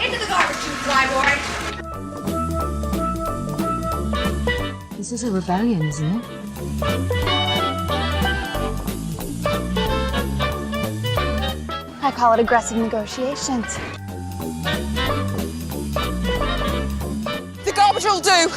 Into the garbage chute, flyboy! This is a rebellion, isn't it? I call it aggressive negotiations. The garbage will do!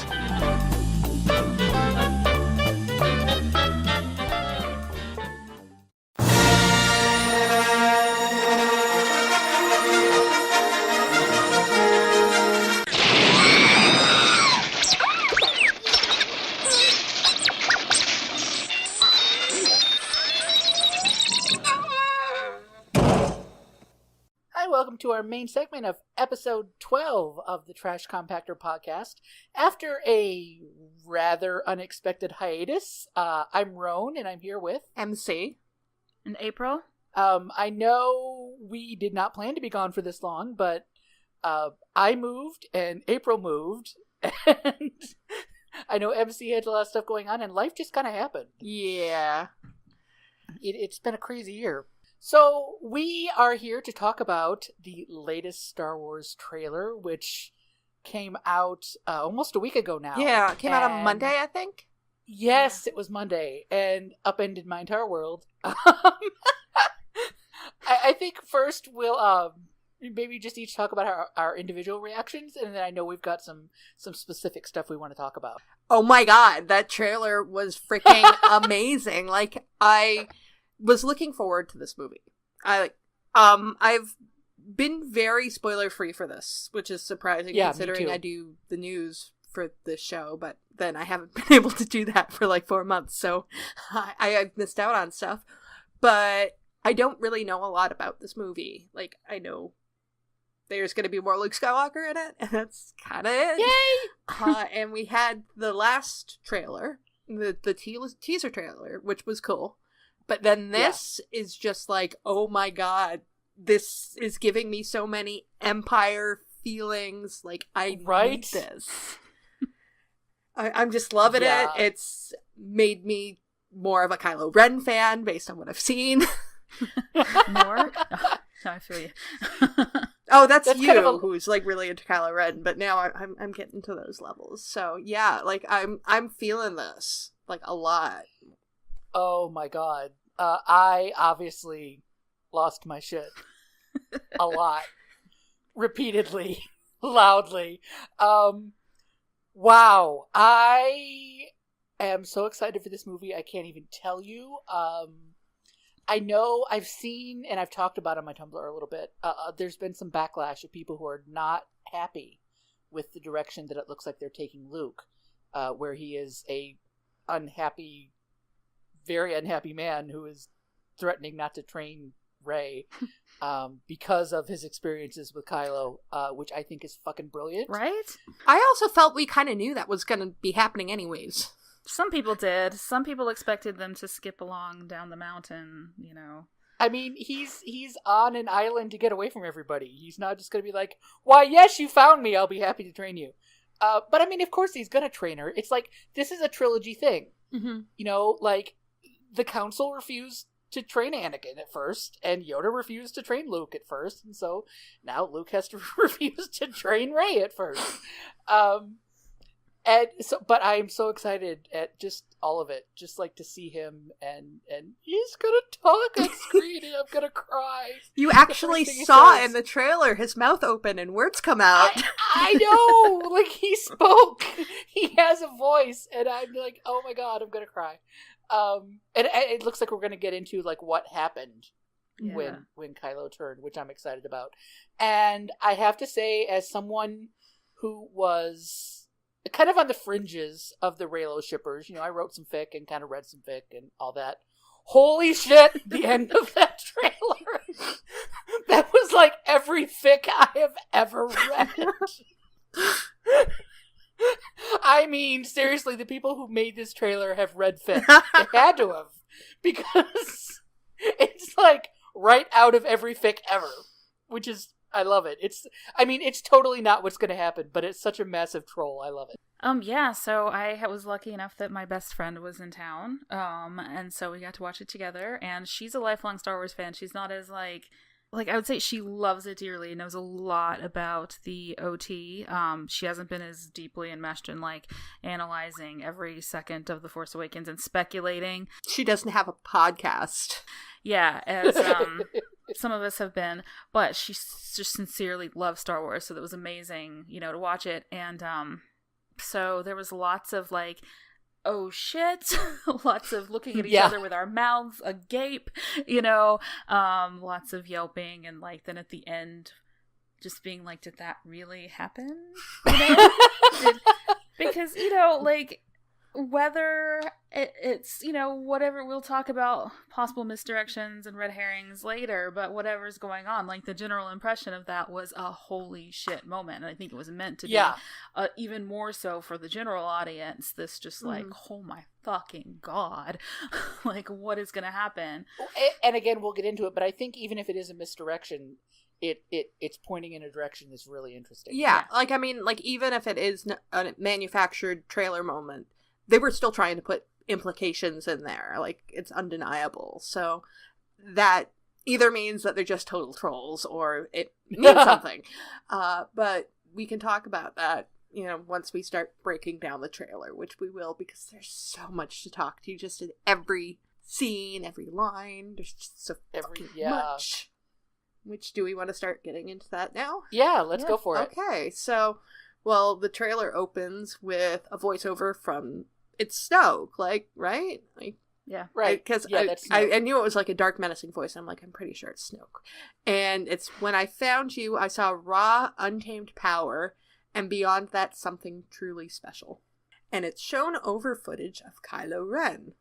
Welcome to our main segment of episode 12 of the Trash Compactor podcast. After a rather unexpected hiatus, I'm Roane, and I'm here with Emcee. In April. I know we did not plan to be gone for this long, but I moved, and April moved, and I know Emcee had a lot of stuff going on, and life just kind of happened. Yeah. It's been a crazy year. So, we are here to talk about the latest Star Wars trailer, which came out almost a week ago now. Yeah, it came out on Monday, I think? Yes, it was Monday, and upended my entire world. I think first we'll maybe just each talk about our individual reactions, and then I know we've got some specific stuff we want to talk about. Oh my god, that trailer was freaking amazing. Like, I was looking forward to this movie. I've been very spoiler free for this, which is surprising considering I do the news for this show, but then I haven't been able to do that for like 4 months, so I've missed out on stuff. But I don't really know a lot about this movie. Like, I know there's going to be more Luke Skywalker in it, and that's kind of it. Yay! And we had the last trailer, the teaser trailer, which was cool. But then this is just like, oh my god, this is giving me so many Empire feelings. Like, I need this. I'm just loving it. It's made me more of a Kylo Ren fan based on what I've seen. More? Oh, I feel you. Oh, that's you kind of who's like really into Kylo Ren, but now I'm getting to those levels. So yeah, like I'm feeling this like a lot. Oh my god. I obviously lost my shit. A lot. Repeatedly. Loudly. Wow. I am so excited for this movie, I can't even tell you. I know I've seen, and I've talked about it on my Tumblr a little bit, there's been some backlash of people who are not happy with the direction that it looks like they're taking Luke, where he is a very unhappy man who is threatening not to train Rey because of his experiences with Kylo, which I think is fucking brilliant. Right? I also felt we kind of knew that was going to be happening anyways. Some people did. Some people expected them to skip along down the mountain, you know. I mean, he's on an island to get away from everybody. He's not just going to be like, why, yes, you found me, I'll be happy to train you. But I mean, of course he's going to train her. It's like, this is a trilogy thing. Mm-hmm. You know, like, the Council refused to train Anakin at first, and Yoda refused to train Luke at first, and so now Luke has to refuse to train Rey at first. And so, but I am so excited at just all of it, just like to see him, and he's gonna talk on screen, and I'm gonna cry. You actually saw in the trailer his mouth open and words come out. I know, like he spoke. He has a voice, and I'm like, oh my god, I'm gonna cry. And it looks like we're gonna get into like what happened when Kylo turned, which I'm excited about. And I have to say, as someone who was kind of on the fringes of the Reylo shippers, you know, I wrote some fic and kind of read some fic and all that. Holy shit, the end of that trailer. That was like every fic I have ever read. I mean, seriously, the people who made this trailer have read fic. They had to have. Because it's like right out of every fic ever. Which is, I love it. It's totally not what's going to happen, but it's such a massive troll. I love it. Yeah, so I was lucky enough that my best friend was in town, and so we got to watch it together, and she's a lifelong Star Wars fan. She's not as, like, like, I would say she loves it dearly, knows a lot about the OT. She hasn't been as deeply enmeshed in, like, analyzing every second of The Force Awakens and speculating. She doesn't have a podcast. Yeah, as some of us have been, but she just sincerely loves Star Wars, so that was amazing, you know, to watch it. And so there was lots of, like, oh shit, lots of looking at each other with our mouths agape, you know, lots of yelping, and, like, then at the end just being like, did that really happen? You know? Because, you know, like, whether it's, you know, whatever, we'll talk about possible misdirections and red herrings later, but whatever's going on, like, the general impression of that was a holy shit moment, and I think it was meant to be even more so for the general audience, this just like, oh my fucking god, like, what is gonna happen? And again, we'll get into it, but I think even if it is a misdirection, it's pointing in a direction that's really interesting. Yeah, like, I mean, like, even if it is a manufactured trailer moment, they were still trying to put implications in there. Like, it's undeniable. So that either means that they're just total trolls, or it means something. But we can talk about that, you know, once we start breaking down the trailer, which we will, because there's so much to talk to, just in every scene, every line. There's just so fucking much. Which, do we want to start getting into that now? Yeah, let's go for it. Okay, so, well, the trailer opens with a voiceover from, it's Snoke, like, right? Like, yeah, right. Because I knew it was like a dark, menacing voice. I'm like, I'm pretty sure it's Snoke. And it's, when I found you, I saw raw, untamed power, and beyond that, something truly special. And it's shown over footage of Kylo Ren.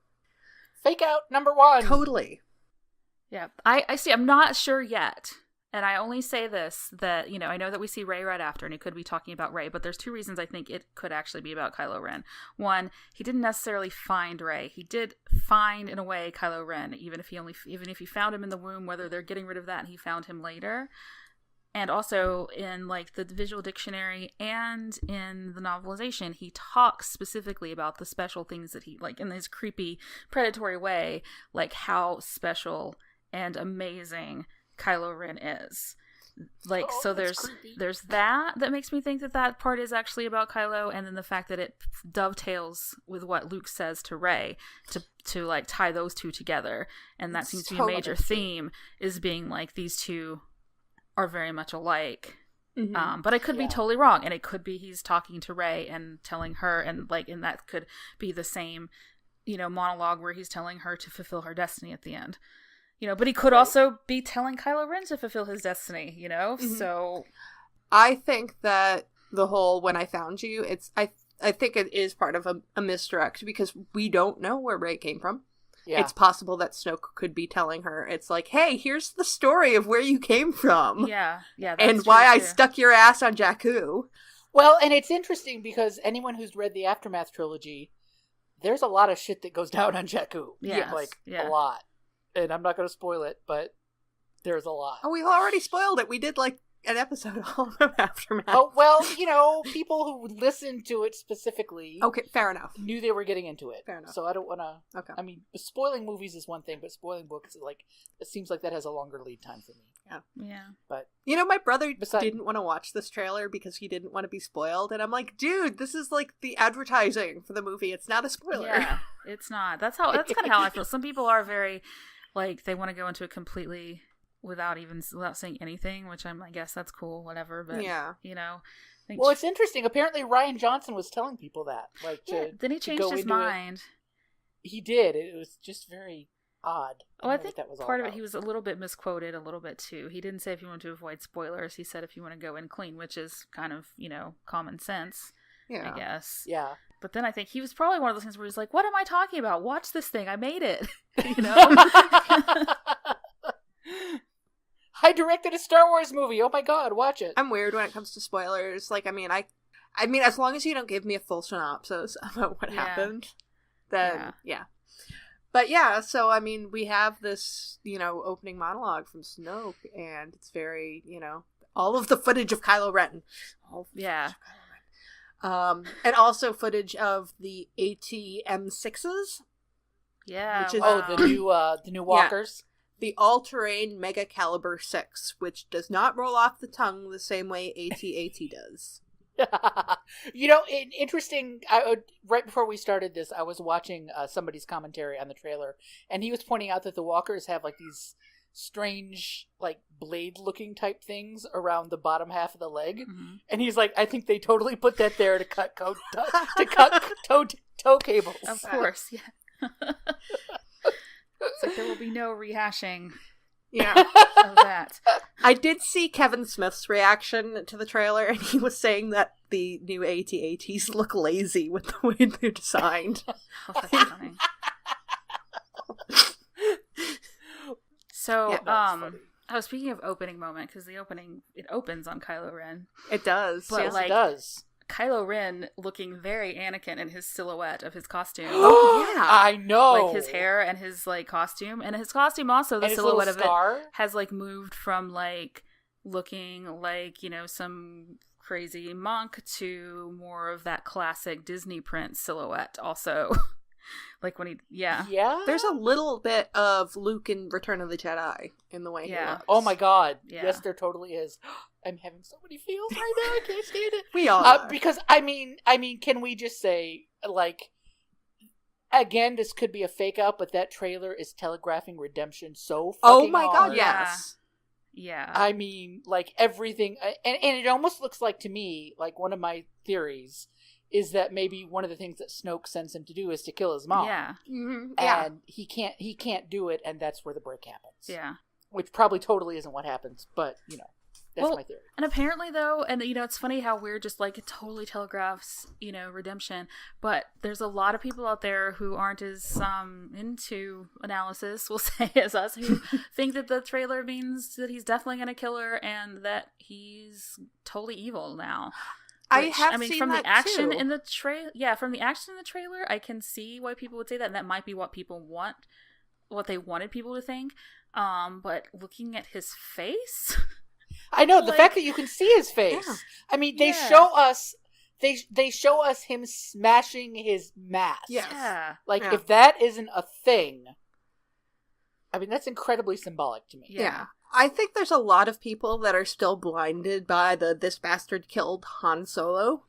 Fake out number one. Totally. Yeah, I see. I'm not sure yet. And I only say this, that, you know, I know that we see Rey right after, and it could be talking about Rey, but there's two reasons I think it could actually be about Kylo Ren. One, he didn't necessarily find Rey. He did find, in a way, Kylo Ren, even if he found him in the womb, whether they're getting rid of that and he found him later. And also, in, like, the visual dictionary and in the novelization, he talks specifically about the special things that he, like, in his creepy, predatory way, like, how special and amazing Kylo Ren is. Like, so there's that makes me think that part is actually about Kylo, and then the fact that it dovetails with what Luke says to Rey to like tie those two together, and that seems to be a major theme, is being like, these two are very much alike. But I could be totally wrong, and it could be he's talking to Rey and telling her, and like, and that could be the same, you know, monologue where he's telling her to fulfill her destiny at the end. You know, but he could also be telling Kylo Ren to fulfill his destiny, you know? So I think that the whole when I found you, I think it is part of a misdirect, because we don't know where Rey came from. Yeah. It's possible that Snoke could be telling her, it's like, hey, here's the story of where you came from. Yeah. And why I stuck your ass on Jakku. Well, and it's interesting because anyone who's read the Aftermath trilogy, there's a lot of shit that goes down on Jakku. Yes. A lot. And I'm not going to spoil it, but there's a lot. Oh, we've already spoiled it. We did, like, an episode all of Aftermath. Oh, well, you know, people who listened to it specifically... Okay, fair enough. ...knew they were getting into it. Fair enough. So I don't want to... Okay. I mean, spoiling movies is one thing, but spoiling books, like, it seems like that has a longer lead time for me. Yeah. But... You know, my brother didn't want to watch this trailer because he didn't want to be spoiled, and I'm like, dude, this is, like, the advertising for the movie. It's not a spoiler. Yeah, it's not. That's kind of how I feel. Some people are very... Like, they want to go into it completely without saying anything, which I guess that's cool, whatever. But, you know. Well, it's interesting. Apparently, Rian Johnson was telling people that. Like, then he changed his mind. He did. It was just very odd. I think that was part of it, he was a little bit misquoted a little bit, too. He didn't say if you want to avoid spoilers. He said if you want to go in clean, which is kind of, you know, common sense, I guess. Yeah. But then I think he was probably one of those things where he's like, what am I talking about? Watch this thing. I made it. You know? I directed a Star Wars movie. Oh my god, watch it. I'm weird when it comes to spoilers. Like, I mean, as long as you don't give me a full synopsis about what happened, then, But yeah, so, I mean, we have this, you know, opening monologue from Snoke, and it's very, you know, all of the footage of Kylo Ren. And also footage of the AT-M6s. Yeah. Which is, the new walkers. the all-terrain Mega Caliber 6, which does not roll off the tongue the same way AT-AT does. Interesting. Right before we started this, I was watching somebody's commentary on the trailer, and he was pointing out that the walkers have like these strange, like blade-looking type things around the bottom half of the leg, and he's like, "I think they totally put that there to cut toe cables." Of course, yeah. It's like there will be no rehashing. Yeah. Of that. I did see Kevin Smith's reaction to the trailer, and he was saying that the new AT-ATs look lazy with the way they're designed. Oh, that's funny. So, speaking of opening moment, because it opens on Kylo Ren. It does. But, Yes, it does. Kylo Ren looking very Anakin in his silhouette of his costume. Oh, yeah. I know. Like his hair and his like costume. And his costume also, the silhouette of it has like moved from like looking like, you know, some crazy monk to more of that classic Disney prince silhouette also. Like when Yeah? There's a little bit of Luke in Return of the Jedi in the way he looks. Oh my god. Yeah. Yes, there totally is. I'm having so many feels right now. I can't stand it. We all are. Because I mean, can we just say, like, again, this could be a fake out, but that trailer is telegraphing redemption so fucking Oh my god, hard. yes. Yeah. I mean, like everything, and it almost looks like to me, like one of my theories is that maybe one of the things that Snoke sends him to do is to kill his mom. Yeah. Mm-hmm. Yeah. And he can't do it, and that's where the break happens. Yeah. Which probably totally isn't what happens, but you know. That's my theory. And apparently, though, and you know, it's funny how we're just like, it totally telegraphs, you know, redemption. But there's a lot of people out there who aren't as into analysis, we'll say, as us, who think that the trailer means that he's definitely going to kill her and that he's totally evil now. Which, I mean, seen from that the action too. in the from the action in the trailer, I can see why people would say that. And that might be what people want, what they wanted people to think. But looking at his face. I know the fact that you can see his face. Yeah. I mean, they show us they show us him smashing his mask. Yes. Yeah. Like if that isn't a thing, I mean that's incredibly symbolic to me. Yeah. I think there's a lot of people that are still blinded by this bastard killed Han Solo.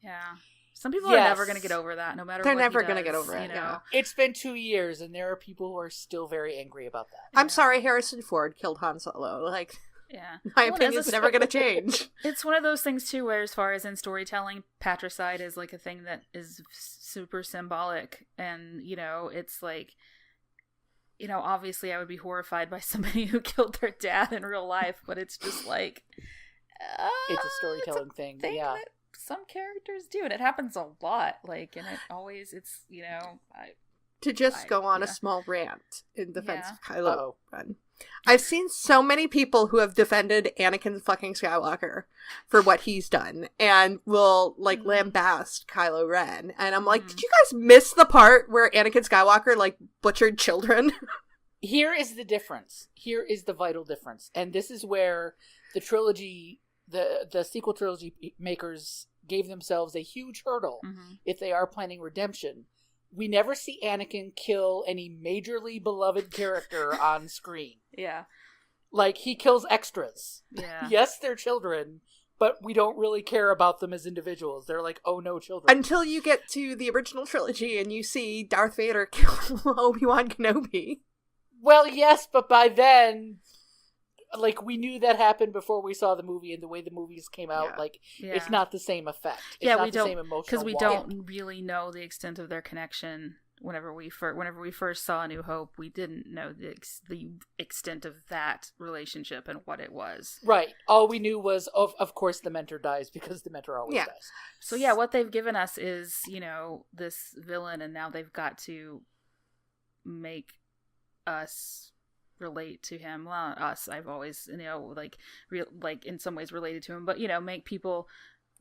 Yeah. Some people are never going to get over that, no matter what. They're never going to get over it. You know? Yeah. It's been 2 years, and there are people who are still very angry about that. I'm sorry, Harrison Ford killed Han Solo. Like. Yeah. My opinion's never going to change. It's one of those things, too, where as far as in storytelling, patricide is like a thing that is super symbolic. And, you know, it's like, you know, obviously I would be horrified by somebody who killed their dad in real life, but it's just like... it's a storytelling thing, yeah. That some characters do, and it happens a lot. Like, and it always, it's, you know... go on a small rant in defense of Kylo Ren. I've seen so many people who have defended Anakin fucking Skywalker for what he's done and will like lambast Kylo Ren. And I'm like, did you guys miss the part where Anakin Skywalker like butchered children? Here is the difference. Here is the vital difference. And this is where the trilogy, the sequel trilogy makers gave themselves a huge hurdle if they are planning redemption. We never see Anakin kill any majorly beloved character on screen. Yeah. Like, he kills extras. Yeah. Yes, they're children, but we don't really care about them as individuals. They're like, oh no, children. Until you get to the original trilogy and you see Darth Vader kill Obi-Wan Kenobi. Well, yes, but by then... like, we knew that happened before we saw the movie, and the way the movies came out, it's not the same effect. It's not the same emotional because we don't really know the extent of their connection. Whenever we first saw A New Hope, we didn't know the extent of that relationship and what it was. Right. All we knew was, of course, the mentor dies, because the mentor always dies. So yeah, what they've given us is, you know, this villain, and now they've got to make us relate to him. Well, not us. I've always, you know, like in some ways related to him, but, you know, make people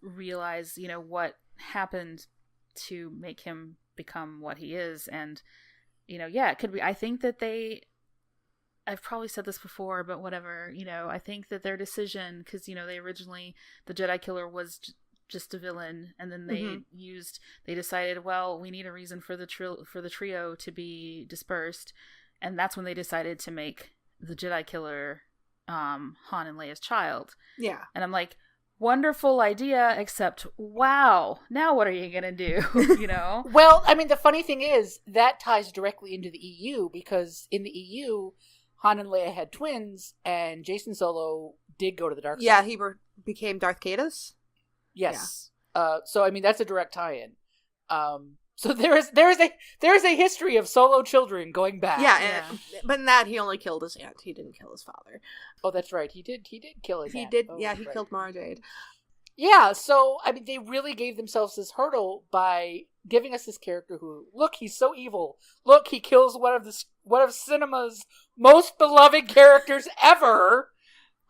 realize, you know, what happened to make him become what he is. And, you know, yeah, it could be. I think that I've probably said this before, but whatever, you know, I think that their decision, because, you know, they originally, the Jedi Killer was just a villain, and then they decided, well, we need a reason for the trio to be dispersed. And that's when they decided to make the Jedi killer Han and Leia's child. Yeah. And I'm like, wonderful idea, except wow, now what are you gonna do? You know? Well, I mean, the funny thing is that ties directly into the EU, because in the EU, Han and Leia had twins, and Jason Solo did go to the dark side. Yeah, he became Darth Caedus. Yes. So I mean, that's a direct tie-in. So there is a history of Solo children going back. Yeah, but in that he only killed his aunt. He didn't kill his father. Oh, that's right. He did kill his aunt. He did. Oh, Yeah, he right. killed Mara Jade. Yeah, so I mean, they really gave themselves this hurdle by giving us this character who, look, he's so evil. Look, he kills one of cinema's most beloved characters ever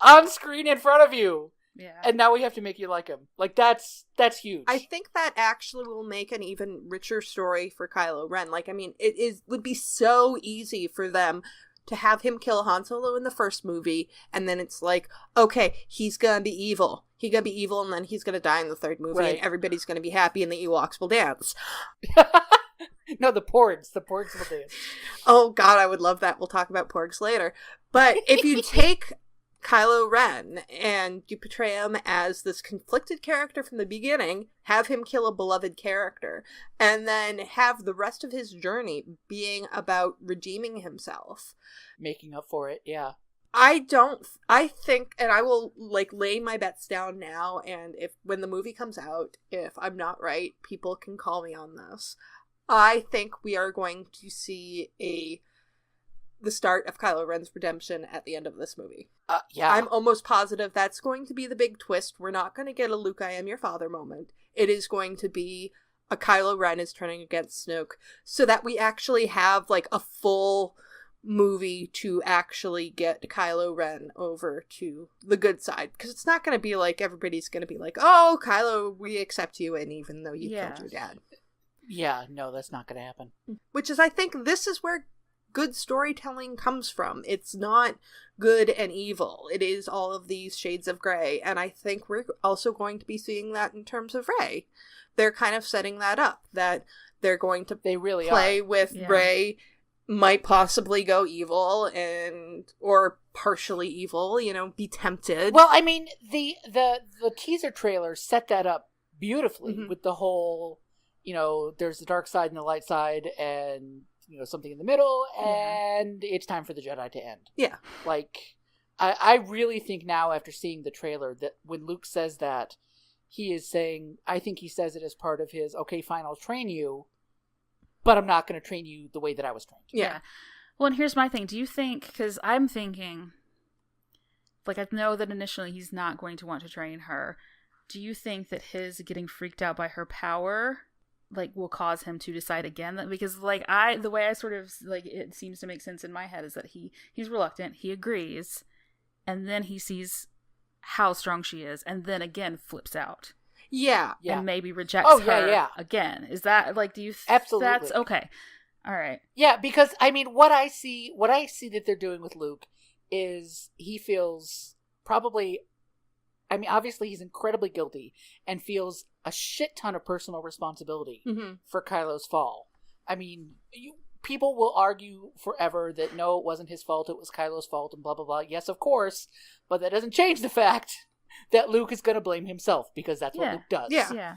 on screen in front of you. Yeah. And now we have to make you like him. Like, that's huge. I think that actually will make an even richer story for Kylo Ren. Like, I mean, would be so easy for them to have him kill Han Solo in the first movie, and then it's like, okay, he's gonna be evil. He's gonna be evil, and then he's gonna die in the third movie, Right. and everybody's gonna be happy, and the Ewoks will dance. No, the Porgs will dance. Oh god, I would love that. We'll talk about Porgs later. But if you take Kylo Ren and you portray him as this conflicted character from the beginning, have him kill a beloved character, and then have the rest of his journey being about redeeming himself. Making up for it, yeah. I think, and I will like lay my bets down now, and when the movie comes out, if I'm not right, people can call me on this. I think we are going to see the start of Kylo Ren's redemption at the end of this movie. Yeah. I'm almost positive that's going to be the big twist. We're not going to get a Luke, I am your father moment. It is going to be a Kylo Ren is turning against Snoke, so that we actually have like a full movie to actually get Kylo Ren over to the good side. Because it's not going to be like everybody's going to be like, oh, Kylo, we accept you, and even though you killed your dad. Yeah, no, that's not going to happen. Which is, I think, this is where good storytelling comes from. It's not good and evil. It is all of these shades of gray. And I think we're also going to be seeing that in terms of Rey. They're kind of setting that up, that they're going to play with Rey might possibly go evil or partially evil, be tempted. Well, I mean, the teaser trailer set that up beautifully with the whole, there's the dark side and the light side, and something in the middle, and it's time for the Jedi to end. Yeah. Like, I really think now, after seeing the trailer, that when Luke says that, he is saying, I think he says it as part of his, okay, fine, I'll train you, but I'm not going to train you the way that I was trained. Yeah. Well, and here's my thing. Do you think, because I'm thinking, like, I know that initially he's not going to want to train her. Do you think that his getting freaked out by her power, like, will cause him to decide again? That because, like, the way I sort of, like, it seems to make sense in my head is that he's reluctant, he agrees, and then he sees how strong she is, and then again flips out. Yeah. And maybe rejects her again. Is that, like, do you Absolutely. That's okay. All right. Yeah, because I mean, what I see that they're doing with Luke is he feels probably, I mean, obviously he's incredibly guilty and feels a shit ton of personal responsibility for Kylo's fall. I mean, people will argue forever that no, it wasn't his fault, it was Kylo's fault, and blah, blah, blah. Yes, of course, but that doesn't change the fact that Luke is going to blame himself, because that's what Luke does. Yeah.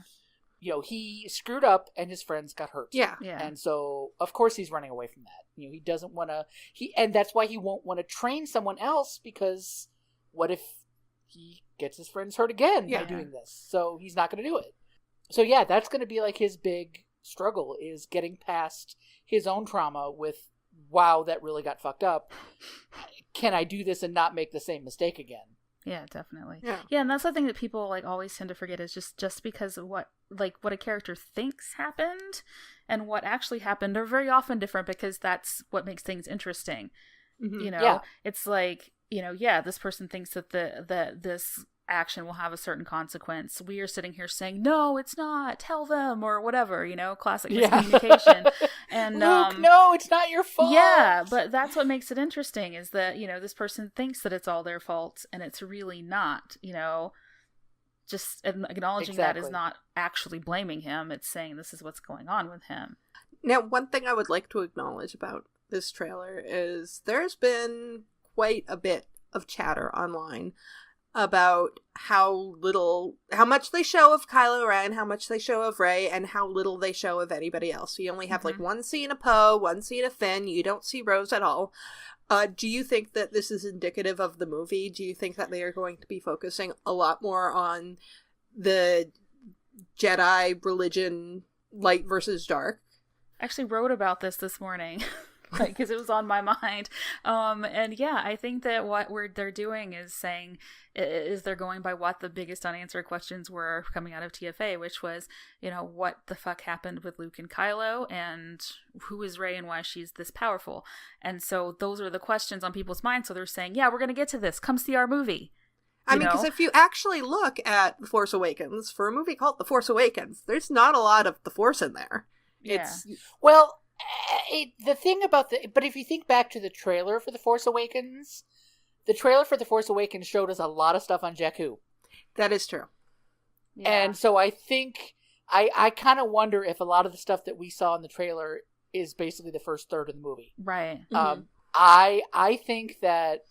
He screwed up and his friends got hurt. Yeah. And so, of course, he's running away from that. He doesn't want to, and that's why he won't want to train someone else, because what if he gets his friends hurt again by doing this? So he's not going to do it. So yeah, that's going to be like his big struggle, is getting past his own trauma with, wow, that really got fucked up. Can I do this and not make the same mistake again? Yeah, definitely. Yeah, and that's the thing that people like always tend to forget, is just because of what a character thinks happened and what actually happened are very often different, because that's what makes things interesting. It's like, this person thinks that this action will have a certain consequence. We are sitting here saying, no, it's not, tell them, or whatever, classic miscommunication. And Luke, no, it's not your fault. Yeah, but that's what makes it interesting, is that, this person thinks that it's all their fault, and it's really not, just acknowledging that is not actually blaming him. It's saying this is what's going on with him. Now, one thing I would like to acknowledge about this trailer is there's been quite a bit of chatter online about how much they show of Kylo Ren, how much they show of Rey, and how little they show of anybody else. You only have like one scene of Poe, one scene of Finn. You don't see Rose at all. Do you think that this is indicative of the movie? Do you think that they are going to be focusing a lot more on the Jedi religion, light versus dark? I actually wrote about this morning. Because it was on my mind. And yeah, I think that what they're doing is saying, is they're going by what the biggest unanswered questions were coming out of TFA, which was, what the fuck happened with Luke and Kylo, and who is Rey and why she's this powerful. And so those are the questions on people's minds. So they're saying, yeah, we're going to get to this. Come see our movie. I mean, because if you actually look at The Force Awakens, for a movie called The Force Awakens, there's not a lot of the Force in there. Yeah. The thing about but if you think back to the trailer for The Force Awakens, the trailer for The Force Awakens showed us a lot of stuff on Jakku. That is true. Yeah. And so I think, I kind of wonder if a lot of the stuff that we saw in the trailer is basically the first third of the movie. Right. I think that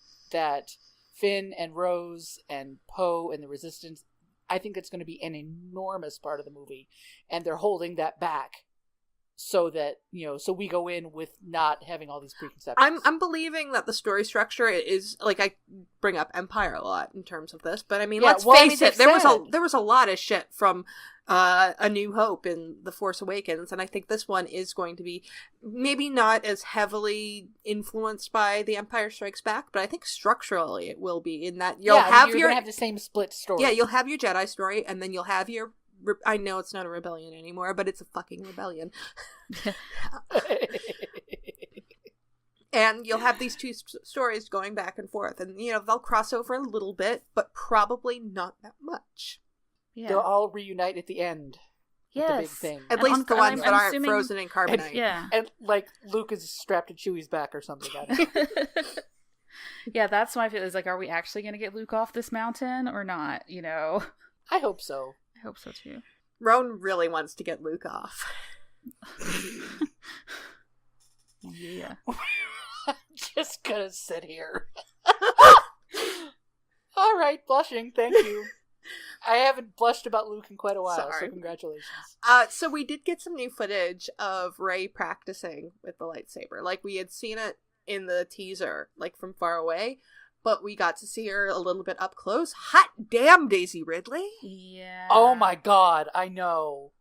Finn and Rose and Poe and the Resistance, I think it's going to be an enormous part of the movie, and they're holding that back. So that, so we go in with not having all these preconceptions. I'm believing that the story structure is, like, I bring up Empire a lot in terms of this, but I mean, let's face it, there was a lot of shit from A New Hope in The Force Awakens, and I think this one is going to be maybe not as heavily influenced by The Empire Strikes Back, but I think structurally it will be, in that you're gonna have the same split story. Yeah, you'll have your Jedi story, and then you'll have your I know it's not a rebellion anymore, but it's a fucking rebellion. And you'll have these two stories going back and forth, and they'll cross over a little bit, but probably not that much. Yeah. They'll all reunite at the end. Yes. The big thing. At least the ones that aren't frozen in carbonite. And like Luke is strapped to Chewie's back or something. Yeah, that's my feeling. Is like, are we actually going to get Luke off this mountain or not? I hope so. I hope so too. Roane really wants to get Luke off. Yeah. I'm just gonna sit here. All right, blushing. Thank you. I haven't blushed about Luke in quite a while, so congratulations. So we did get some new footage of Rey practicing with the lightsaber. Like, we had seen it in the teaser, like, from far away. But we got to see her a little bit up close. Hot damn, Daisy Ridley. Yeah. Oh my god, I know.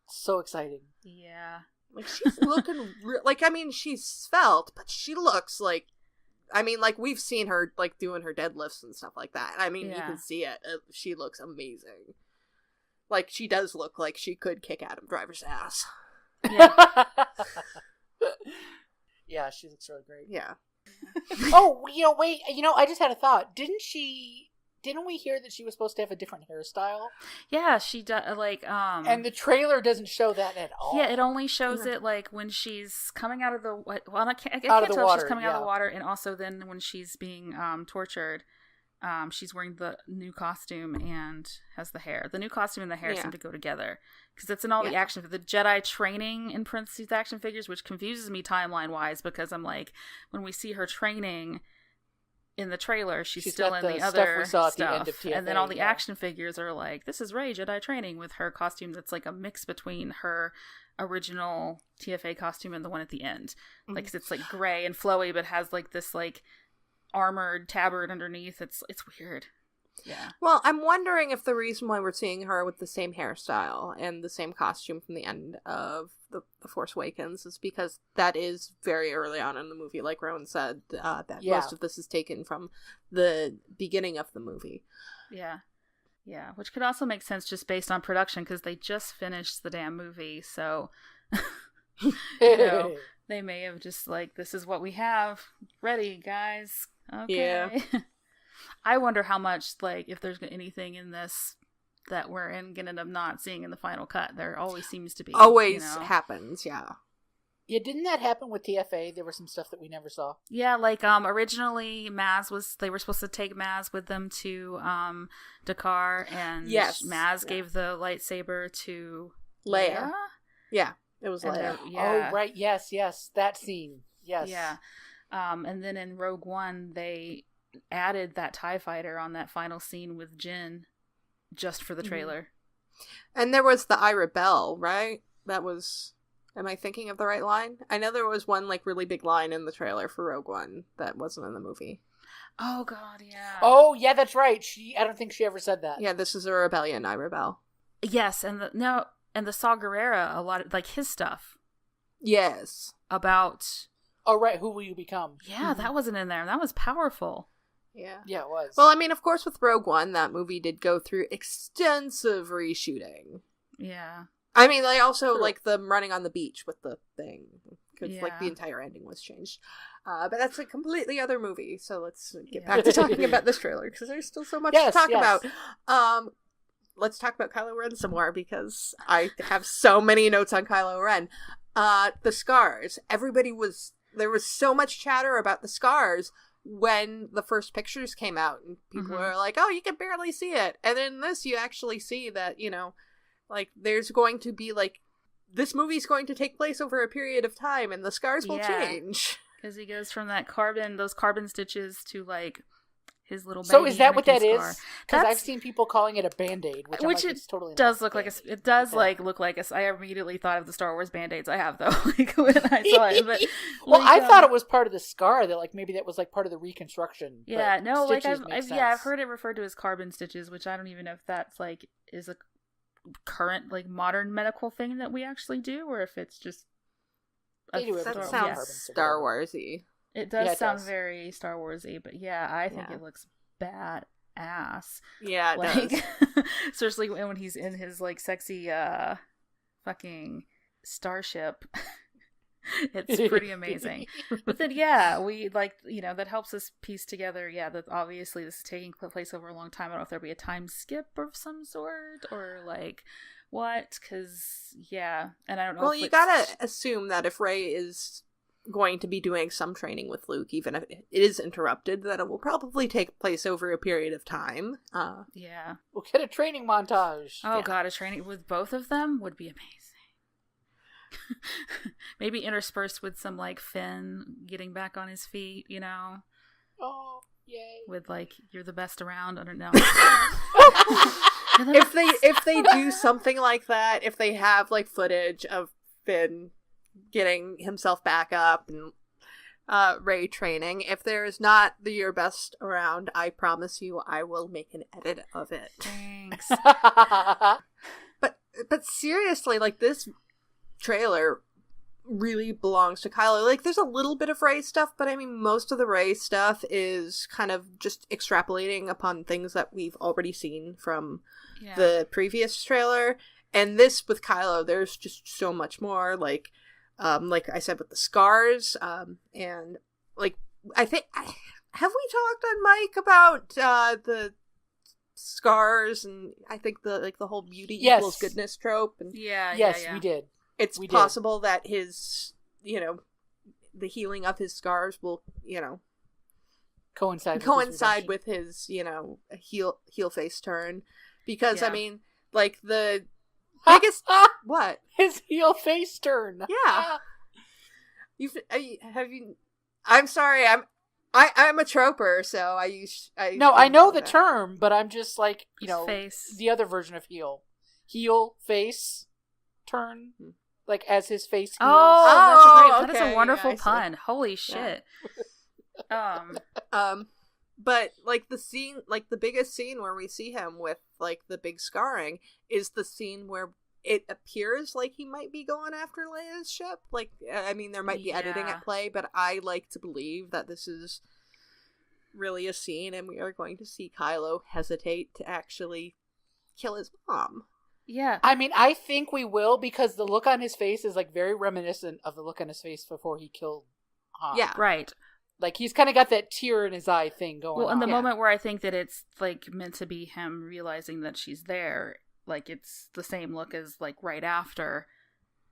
So exciting. Yeah. Like, she's looking... she's svelte, but she looks like... we've seen her, like, doing her deadlifts and stuff like that. You can see it. She looks amazing. Like, she does look like she could kick Adam Driver's ass. Yeah. Yeah, she looks really great. Yeah. Oh, wait, I just had a thought. Didn't we hear that she was supposed to have a different hairstyle? Yeah, she does, and the trailer doesn't show that at all. Yeah, it only shows it, like, when she's coming out of the... Well, I can't tell if she's coming out of the water, and also then when she's being tortured, she's wearing the new costume and has the hair. The new costume and the hair seem to go together. Because it's in all the action... The Jedi training, in parentheses, action figures, which confuses me timeline-wise, because I'm like, when we see her training in the trailer, she's still in the other we saw at stuff. The end of TFA, and then all the action figures are like, this is Rey Jedi training with her costume that's like a mix between her original TFA costume and the one at the end. Mm-hmm. Like, 'cause it's like gray and flowy, but has like this like armored tabard underneath. It's weird. Yeah. Well, I'm wondering if the reason why we're seeing her with the same hairstyle and the same costume from the end of the Force Awakens is because that is very early on in the movie, like Rowan said, that most of this is taken from the beginning of the movie. Yeah. Yeah, which could also make sense just based on production, because they just finished the damn movie, so they may have just like, this is what we have. Ready, guys. Okay. Yeah. I wonder how much, like, if there's anything in this that we're going to end up not seeing in the final cut. There always seems to be. Always happens, yeah. Yeah, didn't that happen with TFA? There was some stuff that we never saw. Yeah, like, originally they were supposed to take Maz with them to Dakar, and Maz gave the lightsaber to Leia. Yeah, it was Leia. Oh, right, yes, that scene. Yes. Yeah. And then in Rogue One, they added that TIE fighter on that final scene with Jyn just for the trailer. And there was the I Rebel, right? That was... Am I thinking of the right line? I know there was one, like, really big line in the trailer for Rogue One that wasn't in the movie. Oh, God, yeah. Oh, yeah, that's right. I don't think she ever said that. Yeah, this is a rebellion, I Rebel. Yes, and the Saw Gerrera, a lot of, like, his stuff Yes. about... Oh, right, who will you become? Yeah, that wasn't in there. That was powerful. Yeah. Yeah, it was. Well, I mean, of course, with Rogue One, that movie did go through extensive reshooting. Yeah. I mean, they also, True. like, them running on the beach with the thing. Because, like, the Yeah. entire ending was changed. But that's a completely other movie, so let's get back to talking about this trailer, because there's still so much to talk about. Let's talk about Kylo Ren some more, because I have so many notes on Kylo Ren. The scars. There was so much chatter about the scars when the first pictures came out, and people were like, oh, you can barely see it. And in this, you actually see that, you know, like, there's going to be, like, this movie's going to take place over a period of time, and the scars will change. Because he goes from those carbon stitches to, like, his little baby. So is that what that Anakin is? scar. Because I've seen people calling it a Band-Aid, which I'm like, it it's totally does not look like Band-Aid. it does Yeah. like look like I immediately thought of the Star Wars Band-Aids I have, though, like, when I saw it. But well, like, I thought it was part of the scar, that like maybe that was like part of the reconstruction. yeah, but no, like stitches I've make yeah, I've sense. heard it referred to as carbon stitches, which I don't even know if that's like is a current, like, modern medical thing that we actually do, or if it's just They do it That with sounds carbon Star Wars-y. It does Yeah, it sound does. very Star Wars-y, but yeah, I think Yeah. it looks badass. Yeah, it Like, does. especially when he's in his, like, sexy fucking starship. It's pretty amazing. But then, yeah, we, like, you know, that helps us piece together, yeah, that obviously this is taking place over a long time. I don't know if there'll be a time skip of some sort, or, like, what, because, yeah, and I don't know Well, if you it's... gotta assume that if Rey is going to be doing some training with Luke, even if it is interrupted, that it will probably take place over a period of time. Yeah. We'll get a training montage. Oh, Yeah. God, a training with both of them would be amazing. Maybe interspersed with some, like, Finn getting back on his feet, you know? Oh, yay. With, like, you're the best around. I don't know. If they do something like that, if they have, like, footage of Finn getting himself back up and Rey training, if there is not the your best around, I promise you I will make an edit of it. Thanks. But seriously, like, this trailer really belongs to Kylo. Like, there's a little bit of Rey stuff, but I mean, most of the Rey stuff is kind of just extrapolating upon things that we've already seen from Yeah. the previous trailer. And this with Kylo, there's just so much more. Like I said, with the scars, and, like, I think have we talked on mic about the scars, and I think the whole beauty Yes. equals goodness trope, and Yeah, Yes, yeah. we did. it's We did. possible that his, you know, the healing of his scars will, you know, coincide with his, you know, heel face turn, because I Yeah. mean, like, the biggest what His heel face turn. yeah I'm sorry, I'm a troper, so I No, I know the term, but I'm just like, you His know, face. the other version of heel face turn, like as his face. Heals. Oh, that is okay, a wonderful yeah, I see. pun. Holy shit. But, like, the scene, like, the biggest scene where we see him with, like, the big scarring is the scene where it appears like he might be going after Leia's ship. Like, I mean, there might be editing Yeah. at play, but I like to believe that this is really a scene, and we are going to see Kylo hesitate to actually kill his mom. Yeah. I mean, I think we will, because the look on his face is like very reminiscent of the look on his face before he killed Han. Yeah. Right. Like, he's kind of got that tear in his eye thing going Well, on. in the Yeah. moment where I think that it's, like, meant to be him realizing that she's there, like, it's the same look as, like, right after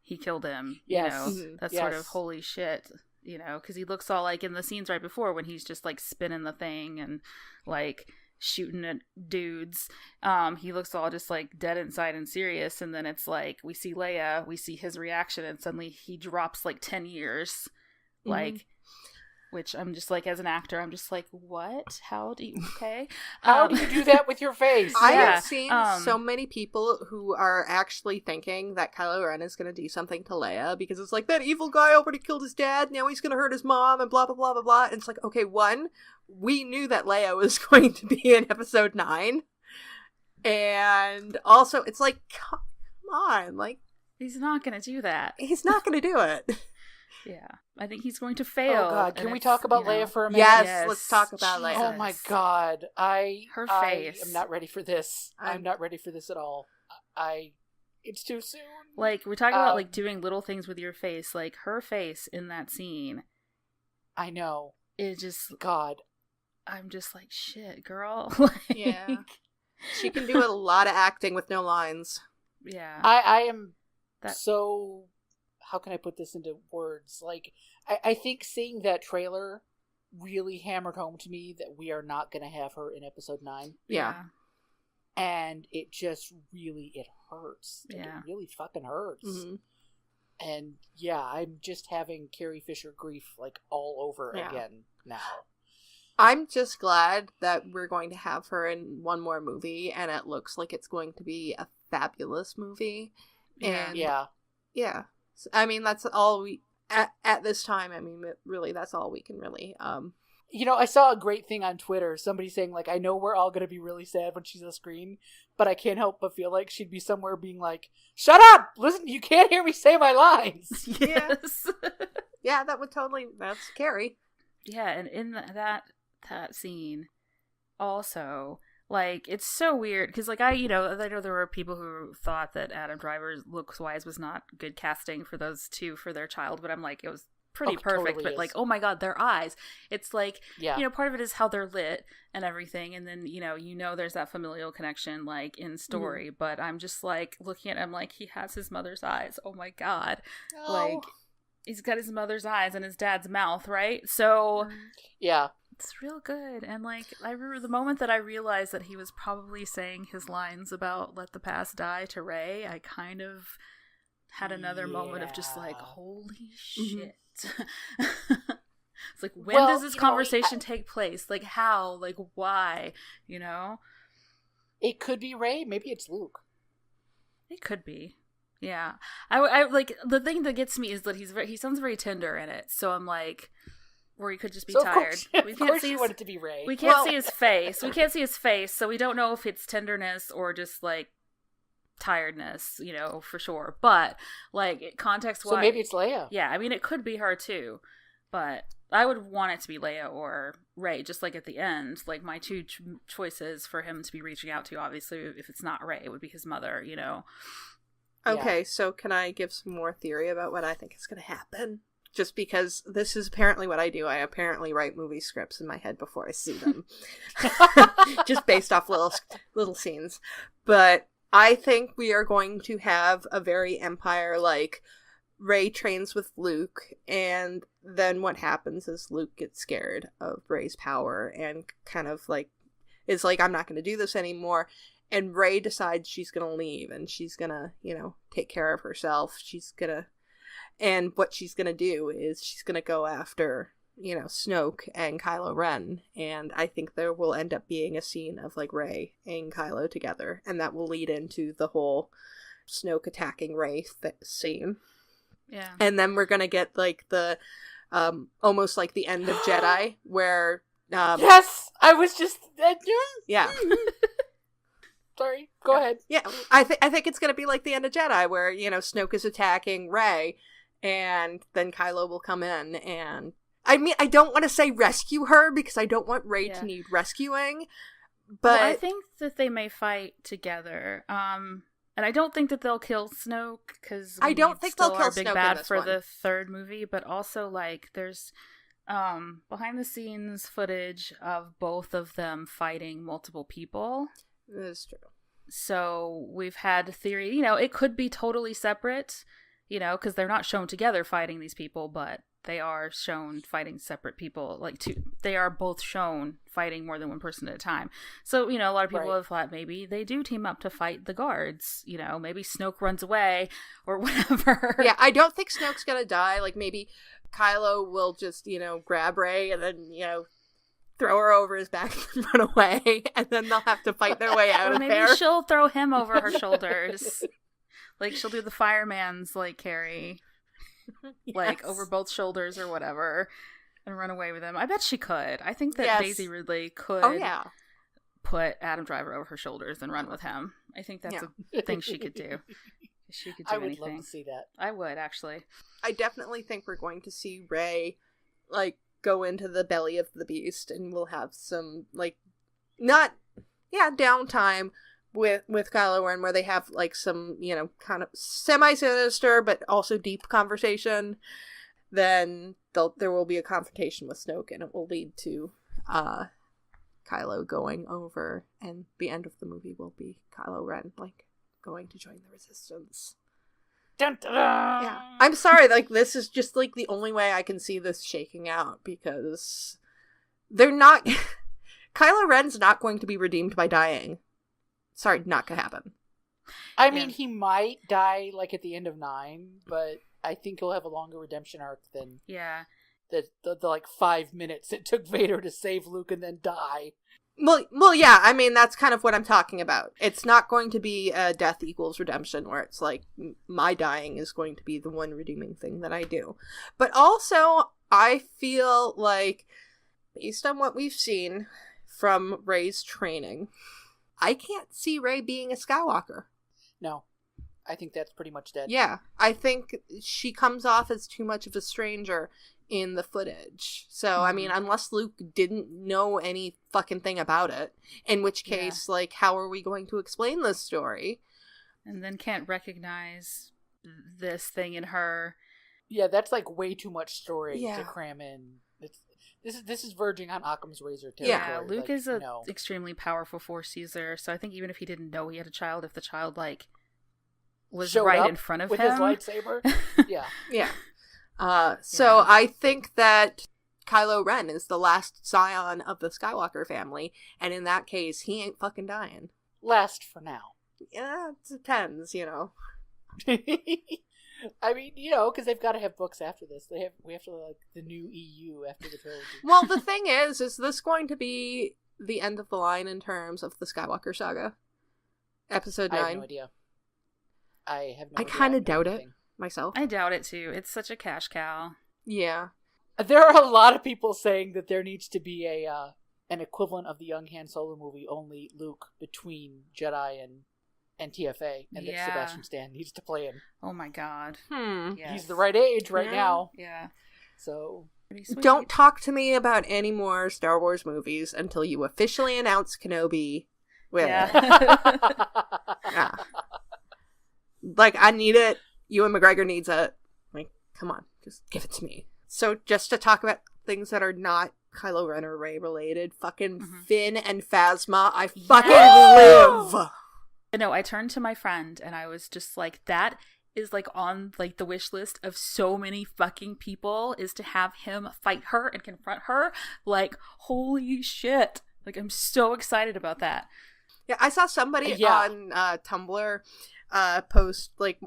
he killed him. Yes. You know, Mhm. that's sort of Yes. holy shit, you know, because he looks all, like, in the scenes right before when he's just, like, spinning the thing and, like, shooting at dudes. He looks all just, like, dead inside and serious, and then it's like we see Leia, we see his reaction, and suddenly he drops, like, 10 years Like, which I'm just like, as an actor, I'm just like, what? How do you, okay? How do you do that with your face? I Yeah. have seen so many people who are actually thinking that Kylo Ren is going to do something to Leia because it's like, that evil guy already killed his dad, now he's going to hurt his mom, and blah, blah, blah, blah, blah. And it's like, okay, one, we knew that Leia was going to be in episode 9. And also, it's like, come on, like... He's not going to do that. He's not going to do it. Yeah. I think he's going to fail. Oh God! Can and we it's, talk about you know, Leia for a minute? Yes, let's talk about Leia. Oh my God! Her I face. am not ready for this. I'm not ready for this at all. It's too soon. Like, we're talking about, like, doing little things with your face. Like, her face in that scene. I know. Is just... God. I'm just like, shit, girl. Like, Yeah. She can do a lot of acting with no lines. Yeah. I am That- so... How can I put this into words? Like, I think seeing that trailer really hammered home to me that we are not going to have her in episode 9. Yeah. And it just really, it hurts. Like, Yeah. It really fucking hurts. Mm-hmm. And yeah, I'm just having Carrie Fisher grief, like, all over again now. I'm just glad that we're going to have her in one more movie, and it looks like it's going to be a fabulous movie. And yeah. I mean, that's all we at this time. I mean, really, that's all we can really. You know, I saw a great thing on Twitter. Somebody saying, like, I know we're all going to be really sad when she's on screen, but I can't help but feel like she'd be somewhere being like, "Shut up! Listen, you can't hear me say my lines." Yes. Yeah, that would totally. That's Carrie. Yeah, and in that scene, also, like, it's so weird because, like, I know there were people who thought that Adam Driver's looks wise was not good casting for those two for their child, but I'm like, it was pretty perfect. Totally but is. like, oh my God, their eyes! It's like, Yeah. part of it is how they're lit and everything, and then there's that familial connection, like, in story. But I'm just like looking at him, like, he has his mother's eyes. Oh my God, like, he's got his mother's eyes and his dad's mouth, right? So Yeah. it's real good. And, like, I remember the moment that I realized that he was probably saying his lines about let the past die to Rey, I kind of had another moment of just like, holy shit. It's like, when does this conversation take place? Like, how? Like, why? It could be Rey. Maybe it's Luke. It could be. Yeah. I like, the thing that gets me is that he sounds very tender in it. So I'm like, or he could just be tired. Of course you want it to be Rey. We can't see his face. We can't see his face, so we don't know if it's tenderness or just, like, tiredness, for sure. But, like, context-wise... So maybe it's Leia. Yeah, I mean, it could be her, too. But I would want it to be Leia or Rey, just like at the end. Like, my two choices for him to be reaching out to, obviously, if it's not Rey, it would be his mother, Okay, so can I give some more theory about what I think is going to happen? Just because this is apparently what I do. I apparently write movie scripts in my head before I see them. Just based off little scenes. But I think we are going to have a very Empire, like, Rey trains with Luke, and then what happens is Luke gets scared of Rey's power and kind of, like, is like, I'm not going to do this anymore. And Rey decides she's going to leave, and she's going to, take care of herself. And what she's going to do is she's going to go after, Snoke and Kylo Ren. And I think there will end up being a scene of, like, Rey and Kylo together. And that will lead into the whole Snoke attacking Rey scene. Yeah. And then we're going to get, like, the, almost like the end of Jedi, where... yes! I was just... yeah. Sorry, go ahead. Yeah, I think it's going to be like the end of Jedi, where, Snoke is attacking Rey, and then Kylo will come in, and... I mean, I don't want to say rescue her, because I don't want Rey to need rescuing, but... Well, I think that they may fight together, and I don't think that they'll kill Snoke, because I don't think they'll kill big Snoke bad in this for one. the third movie, but also, like, there's behind-the-scenes footage of both of them fighting multiple people. That is true. So we've had theory, it could be totally separate, because they're not shown together fighting these people, but they are shown fighting separate people. Like, they are both shown fighting more than one person at a time. So, a lot of people have thought maybe they do team up to fight the guards. Maybe Snoke runs away or whatever. Yeah, I don't think Snoke's gonna die. Like, maybe Kylo will just, grab Rey and then, throw her over his back and run away, and then they'll have to fight their way out Or of maybe there. she'll throw him over her shoulders. Like, she'll do the fireman's, like, carry. Like, over both shoulders or whatever, and run away with him. I bet she could. I think that Daisy Ridley could put Adam Driver over her shoulders and run with him. I think that's a thing she could do. She could do I would anything. love to see that. I would, actually. I definitely think we're going to see Rey, like, go into the belly of the beast, and we'll have some, like, downtime with Kylo Ren, where they have, like, some, kind of semi-sinister but also deep conversation. Then there will be a confrontation with Snoke, and it will lead to Kylo going over, and the end of the movie will be Kylo Ren, like, going to join the Resistance. Dun, dun, dun. Yeah. I'm sorry, like, this is just, like, the only way I can see this shaking out, because they're not... Kylo Ren's not going to be redeemed by dying. Sorry, not gonna happen. I mean, he might die, like, at the end of 9, but I think he'll have a longer redemption arc than the like, 5 minutes it took Vader to save Luke and then die. Well, yeah, I mean, that's kind of what I'm talking about. It's not going to be a death equals redemption, where it's like, my dying is going to be the one redeeming thing that I do. But also, I feel like, based on what we've seen from Rey's training, I can't see Rey being a Skywalker. No. I think that's pretty much dead. Yeah, I think she comes off as too much of a stranger in the footage. So, I mean, unless Luke didn't know any fucking thing about it, in which case, like, how are we going to explain this story? And then can't recognize this thing in her. Yeah, that's, like, way too much story to cram in. This is verging on Occam's razor territory. Yeah, Luke is a extremely powerful Force user, so I think even if he didn't know he had a child, if the child, like, was showed right up in front of with him. his lightsaber. Yeah. So I think that Kylo Ren is the last scion of the Skywalker family, and in that case, he ain't fucking dying. Last for now. Yeah, it depends, I mean, because they've got to have books after this. We have to, like, the new EU after the trilogy. Well, the thing is this going to be the end of the line in terms of the Skywalker saga? Episode 9? I have no idea. I kind of doubt it myself. I doubt it too. It's such a cash cow. Yeah. There are a lot of people saying that there needs to be an equivalent of the young Han Solo movie, only Luke between Jedi and TFA, and that Sebastian Stan needs to play him. Oh my god. Yes. He's the right age right now. Yeah. So pretty sweet. Don't talk to me about any more Star Wars movies until you officially announce Kenobi. Like, I need it. Ewan McGregor needs it. Like, come on, just give it to me. So, just to talk about things that are not Kylo Ren or Rey related, fucking Finn and Phasma, I fucking live! No, I turned to my friend and I was just like, that is, like, on, like, the wish list of so many fucking people, is to have him fight her and confront her. Like, holy shit. Like, I'm so excited about that. Yeah, I saw somebody on Tumblr post, like,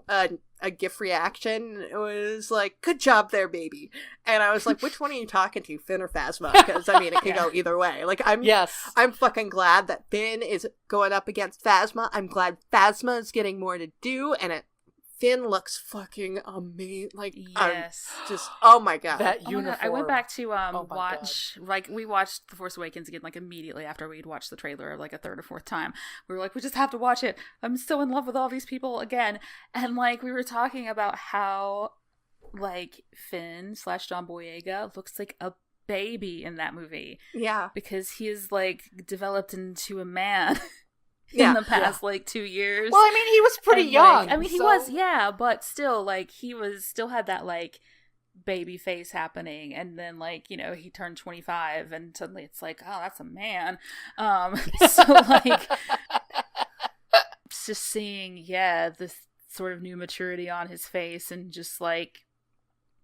a GIF reaction. It was like, good job there, baby. And I was like, which one are you talking to, Finn or Phasma? Because, I mean, it could go either way. Like, I'm fucking glad that Finn is going up against Phasma. I'm glad Phasma is getting more to do, and Finn looks fucking amazing. Like, just, oh my god. That uniform. I went back to watch, like, we watched The Force Awakens again, like, immediately after we'd watched the trailer, like, a third or fourth time. We were like, we just have to watch it. I'm so in love with all these people again. And, like, we were talking about how, like, Finn / John Boyega looks like a baby in that movie. Yeah. Because he is, like, developed into a man. In the past, like, 2 years. Well, I mean, he was pretty young. Like, I mean, he was, but still, like, still had that, like, baby face happening. And then, like, he turned 25 and suddenly it's like, oh, that's a man. So, like, just seeing, this sort of new maturity on his face and just, like,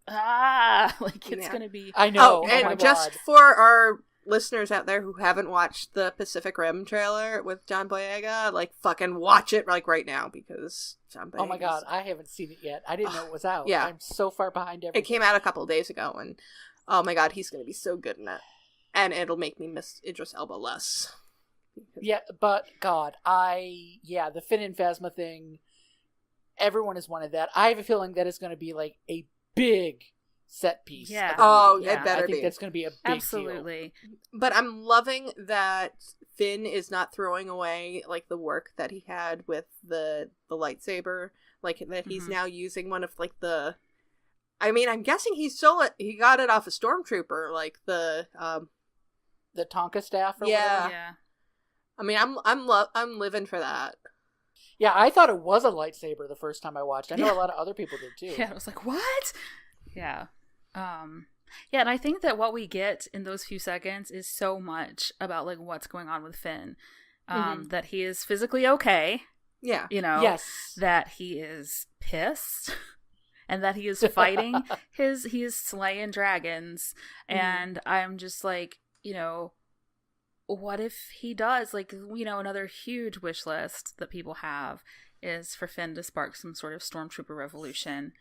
like, it's gonna be... I know. Oh, and just for our listeners out there who haven't watched the Pacific Rim trailer with John Boyega, like, fucking watch it, like, right now, because John Boyega... Oh my god, I haven't seen it yet. I didn't know it was out. Yeah. I'm so far behind everything. It came out a couple of days ago, and oh my god, he's gonna be so good in it. And it'll make me miss Idris Elba less. Yeah, but god, the Finn and Phasma thing, everyone has wanted that. I have a feeling that it's gonna be, like, a big set piece. Yeah. Oh, Yeah. it better I think be. that's going to be a big Absolutely. But I'm loving that Finn is not throwing away, like, the work that he had with the lightsaber. Like, that he's now using one of, like, the... I mean, I'm guessing he got it off a stormtrooper, like, the Tonka staff or Yeah. whatever. Yeah. I mean, I'm living for that. Yeah, I thought it was a lightsaber the first time I watched. I know a lot of other people did too. Yeah, I was like, what? Yeah. Yeah, and I think that what we get in those few seconds is so much about, like, what's going on with Finn. That he is physically okay. Yeah. You know? Yes. That he is pissed. And that he is fighting he is slaying dragons. And I'm just like, you know, what if he does, like, you know, another huge wish list that people have is for Finn to spark some sort of stormtrooper revolution.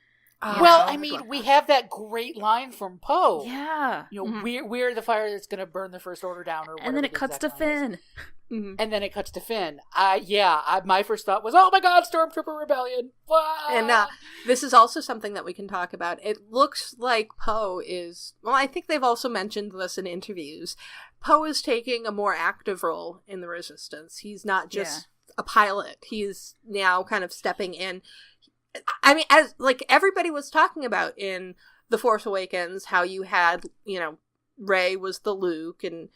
Well, I mean, we have that great line from Poe. Yeah. You know, we're the fire that's going to burn the First Order down, or whatever. And then it cuts to Finn. And then it cuts to Finn. My first thought was, oh my god, Stormtrooper Rebellion. Wah! And this is also something that we can talk about. It looks like Poe is... Well, I think they've also mentioned this in interviews. Poe is taking a more active role in the Resistance. He's not just a pilot. He's now kind of stepping in. I mean, as, like, everybody was talking about in The Force Awakens, how you had, you know, Rey was the Luke, and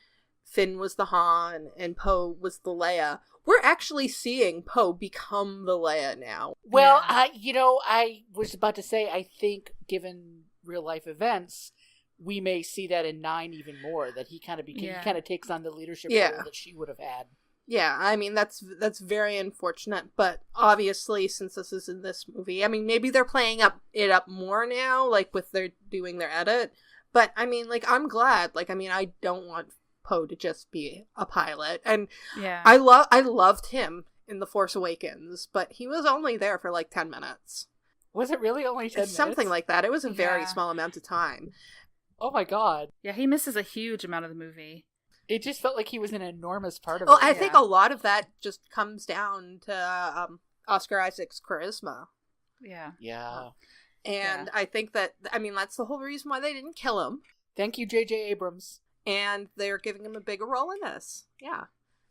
Finn was the Han, and Poe was the Leia. We're actually seeing Poe become the Leia now. Well, I was about to say, I think, given real-life events, we may see that in 9 even more, that he kind of takes on the leadership role that she would have had. Yeah, I mean, that's very unfortunate, but obviously, since this is in this movie, I mean, maybe they're playing it up more now, like, with doing their edit, but, I mean, like, I'm glad, like, I mean, I don't want Poe to just be a pilot, and I loved him in The Force Awakens, but he was only there for, like, 10 minutes. Was it really only 10 minutes? Something like that. It was a very small amount of time. Oh my god. Yeah, he misses a huge amount of the movie. It just felt like he was an enormous part of Well, it. I think a lot of that just comes down to Oscar Isaac's charisma. Yeah. Yeah. And I think that, I mean, that's the whole reason why they didn't kill him. Thank you, J.J. Abrams. And they're giving him a bigger role in this. Yeah.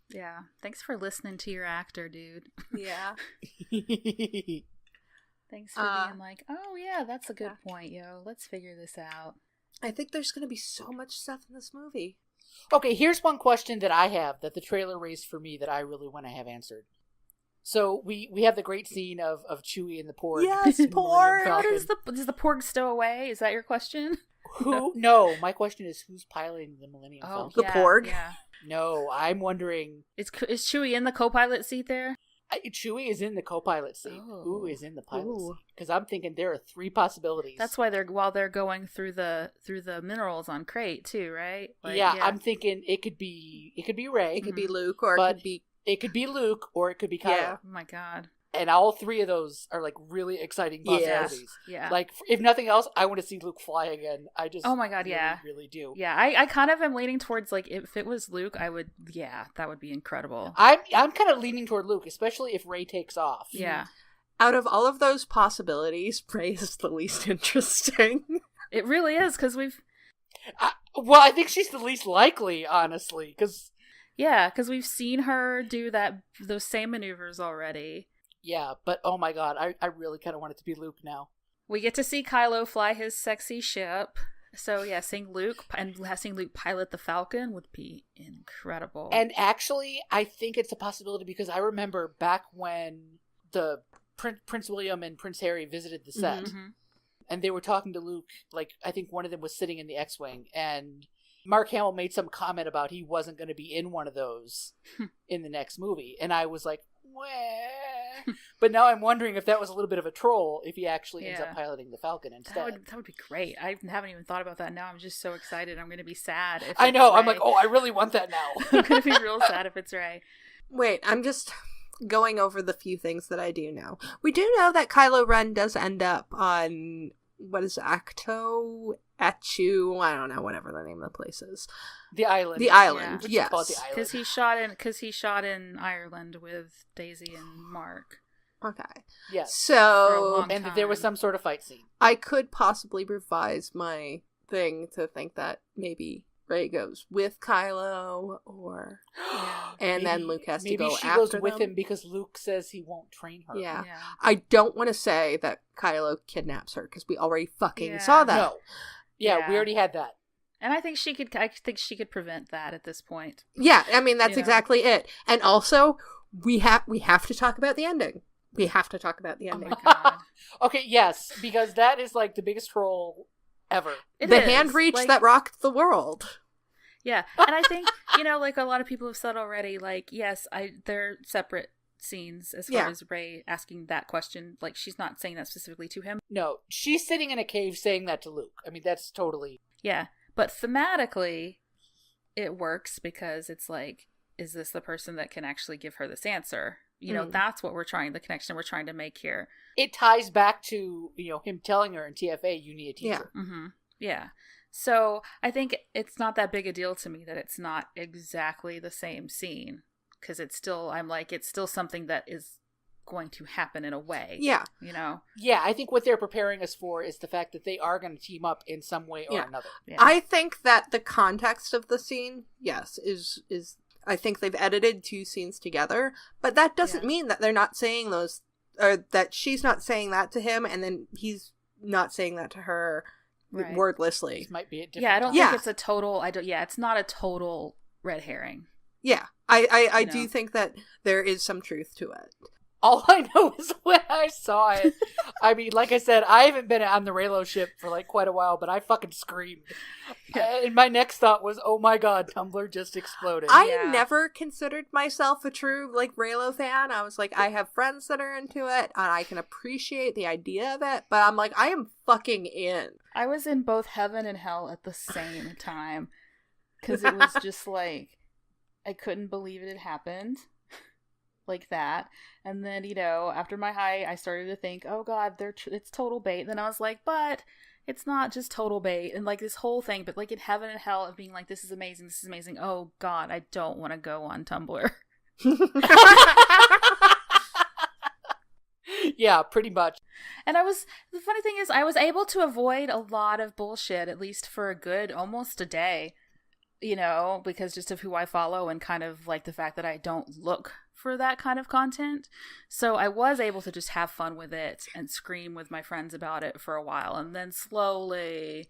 Yeah. Thanks for listening to your actor, dude. Yeah. Thanks for being like, oh yeah, that's a good point, yo. Let's figure this out. I think there's going to be so much stuff in this movie. Okay, here's one question that I have that the trailer raised for me that I really want to have answered. So we have the great scene of Chewie and the Porg. Yes, Porg! Is the Porg stowaway? Is that your question? Who? No, my question is who's piloting the Millennium Falcon? The Porg? Yeah. No, I'm wondering... Is Chewie in the co-pilot seat there? Chewie is in the co-pilot seat. Who is in the pilot seat? Because I'm thinking there are 3 possibilities. That's why while they're going through the minerals on Crate too, right? Like, I'm thinking it could be Rey. It could be Luke, or it could be Luke, or it could be Kylo. Yeah. Oh my god. And all 3 of those are, like, really exciting possibilities. Yeah. Like, if nothing else, I want to see Luke fly again. I just oh my god, really do. Yeah, I kind of am leaning towards, like, if it was Luke, that would be incredible. I'm kind of leaning toward Luke, especially if Rey takes off. Yeah. Out of all of those possibilities, Rey is the least interesting. It really is, because I think she's the least likely, honestly, because... Yeah, because we've seen her do those same maneuvers already. Yeah, but oh my god, I really kind of want it to be Luke now. We get to see Kylo fly his sexy ship. So yeah, seeing Luke pilot the Falcon would be incredible. And actually, I think it's a possibility because I remember back when the Prince William and Prince Harry visited the set, and they were talking to Luke, like, I think one of them was sitting in the X-Wing, and Mark Hamill made some comment about he wasn't going to be in one of those in the next movie. And I was like, Wah. But now I'm wondering if that was a little bit of a troll, if he actually ends Yeah. up piloting the Falcon instead. That would be great. I haven't even thought about that now. I'm just so excited. I'm going to be sad. If I know. it's I'm Rey. like, oh, I really want that now. I'm going to be real sad if it's Rey. Wait, I'm just going over the few things that I do know. We do know that Kylo Ren does end up on, what is it, Acto Echu? I don't know, whatever the name of the place is. The island. The island, We'll just yes. call it the island. Because he shot in Ireland with Daisy and Mark. Okay. Yes. For a So, long And there was time. some sort of fight scene. I could possibly revise my thing to think that maybe Rey goes with Kylo, or... Yeah. And then Luke has to maybe go she after goes with them. him because Luke says he won't train her. Yeah. Yeah. I don't want to say that Kylo kidnaps her, because we already fucking Yeah. saw that. No. Yeah, Yeah. we already had that. And I think she could prevent that at this point. Yeah, I mean, that's You know. exactly it. And also, we have to talk about the ending. We have to talk about the Oh ending. my god. Okay, yes, because that is like the biggest troll ever. It The is. hand reach Like, that rocked the world. Yeah. And I think, like a lot of people have said already, like, yes, they're separate scenes as far Yeah. as Rey asking that question. Like, she's not saying that specifically to him. No, she's sitting in a cave saying that to Luke. I mean, that's totally... Yeah. But thematically, it works because it's like, is this the person that can actually give her this answer? That's what the connection we're trying to make here. It ties back to, him telling her in TFA, you need a teacher. Mm-hmm. Yeah. So I think it's not that big a deal to me that it's not exactly the same scene, because it's still something that is going to happen in a way. Yeah. Yeah, I think what they're preparing us for is the fact that they are going to team up in some way or Yeah. another. Yeah. I think that the context of the scene, yes, is I think they've edited two scenes together, but that doesn't Yeah. mean that they're not saying those, or that she's not saying that to him, and then he's not saying that to her Right. wordlessly. This might be a different Yeah, I don't time. Yeah. think it's a total. it's not a total red herring. Yeah, I No. do think that there is some truth to it. All I know is when I saw it, I mean, like I said, I haven't been on the Raylo ship for like quite a while, but I fucking screamed. And my next thought was, oh my god, Tumblr just exploded. I Yeah. never considered myself a true, Raylo fan. I was like, I have friends that are into it, and I can appreciate the idea of it, but I'm like, I am fucking in. I was in both heaven and hell at the same time, because it was just like, I couldn't believe it had happened like that. And then, after my high, I started to think, oh god, it's total bait. And then I was like, but it's not just total bait. And like this whole thing, but like in heaven and hell of being like, this is amazing. Oh god, I don't want to go on Tumblr. Yeah, pretty much. And the funny thing is, I was able to avoid a lot of bullshit, at least for a good, almost a day, because just of who I follow and kind of like the fact that I don't look for that kind of content. So I was able to just have fun with it and scream with my friends about it for a while. And then slowly